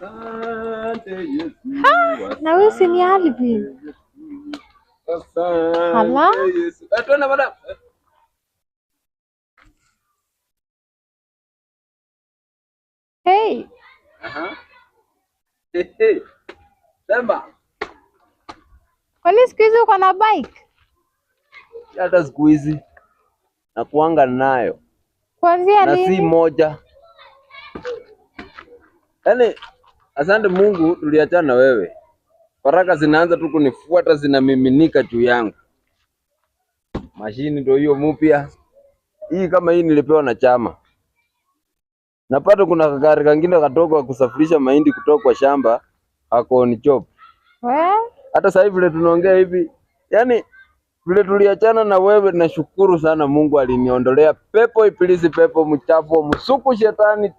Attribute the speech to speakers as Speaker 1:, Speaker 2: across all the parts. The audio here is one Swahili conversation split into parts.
Speaker 1: Asante Yesu.
Speaker 2: Na wewe si ni Alvin?
Speaker 1: Asante Yesu. Tuona madam.
Speaker 2: Hey.
Speaker 1: Hey. Sema.
Speaker 2: Kwani siku hizi uko na bike?
Speaker 1: Hata siku hizi nakuanga nayo.
Speaker 2: Kuanzia lini?
Speaker 1: Na si moja. Yaani asante Mungu tuliachana na wewe. Baraka zinaanza tu kunifuata, zinamiminika juu yangu. Mashini ndio hiyo mpya. Hii kama hii nilipewa na chama. Napata kuna gari kangine katoka kusafirisha mahindi kutoka kwa shamba ako ni chop. Hata sasa hivi vile tunaongea hivi, yani vile tuliachana na wewe, nashukuru sana Mungu aliniondolea pepo ibilisi, pepo mchafu, msuku, shetani,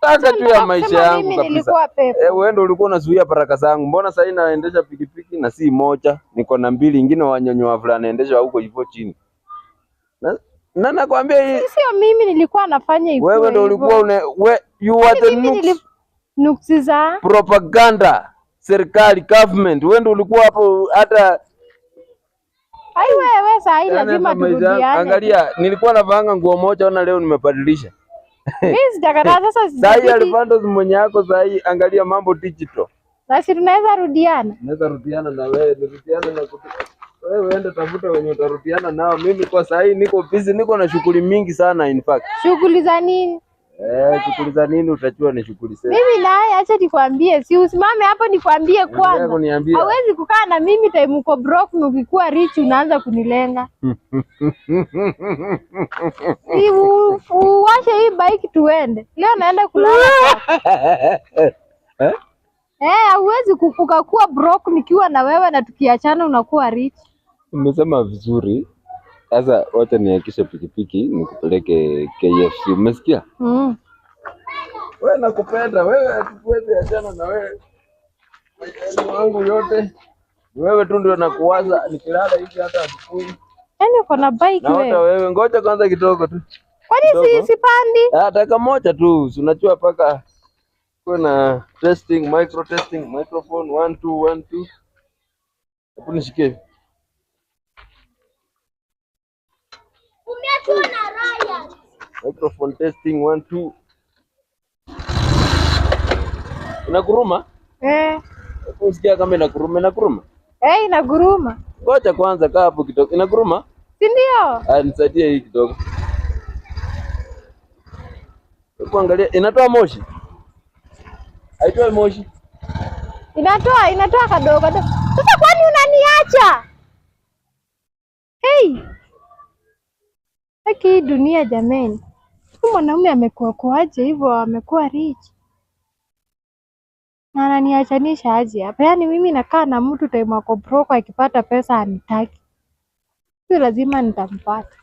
Speaker 1: taka juu ya maisha yangu kabisa. Wewe ndio ulikuwa unazuia baraka zangu. Mbona sasa naendesha pikipiki na si moja, niko na mbili, ingine wanyonyoa fulani naendesha huko hivyo chini. Na nakwambia hii
Speaker 2: sio mimi nilikuwa nafanya hivyo.
Speaker 1: Wewe ndio ulikuwa you are the
Speaker 2: nuksi za
Speaker 1: propaganda serikali government. Wewe ndio ulikuwa hapo. Hata
Speaker 2: ai wewe sasa hii lazima turudiane.
Speaker 1: Angalia, nilikuwa navanga nguo moja, ona leo nimebadilisha.
Speaker 2: Mimi sijakataa sasa.
Speaker 1: Sasa Alvandos mwenye yako sasa, angalia mambo digital.
Speaker 2: Basi tunaweza rudiana.
Speaker 1: Naweza rudiana na wewe, nirudiane na wewe uende tafuta wenye utarudiana nao. Mimi kwa sasa niko busy, niko na shughuli mingi sana in fact.
Speaker 2: Shughuli za nini?
Speaker 1: Shughuli za nini utajua ni shughuli zetu.
Speaker 2: Mimi naye acha nikwambie, si usimame hapo nikwambie kwanza. Hawezi kukaa na mimi time uko broke na ukikuwa rich unaanza kunilenga. Uwashe hii bike tuende. Leo naenda kulala. Hauwezi kuwa broke nikiwa na wewe na tukiachana unakuwa rich.
Speaker 1: Umesema vizuri. Sasa wacha nihakishe pikipiki nikupeleke KFC. Umesikia? Wewe nakupenda, wewe hatuwezi achana na wewe. Maisha yangu yote wewe tu ndio nakuwaza, nikilala hivi hata asubuhi.
Speaker 2: Yaani uko na bike wewe.
Speaker 1: Na wewe ngoja kwanza kidogo tu.
Speaker 2: Kwani sipandi?
Speaker 1: Dakika moja tu, unajua paka kuna testing, micro testing, microphone 1 2 1 2. Hapo nishikie.
Speaker 2: Umeachwa na Ryan.
Speaker 1: Microphone testing 1 2. Inakuruma? Usikia kama inakuruma, inakuruma?
Speaker 2: Inaguruma.
Speaker 1: Ngoja kwanza kaa hapo kidogo. Inakuruma?
Speaker 2: Si ndio?
Speaker 1: Nisaidie hii kidogo. Kuangalia inatoa moshi. Haitoi moshi.
Speaker 2: Inatoa kadogo. Sasa kwani unaniacha? Haki dunia jameni. Huyu mwanaume amekuwa kwaje hivyo, amekuwa rich. Na ananiachanisha aje hapa? Yaani mimi nakaa na mtu time wako broke akipata pesa anitaki. Sio lazima nitampata.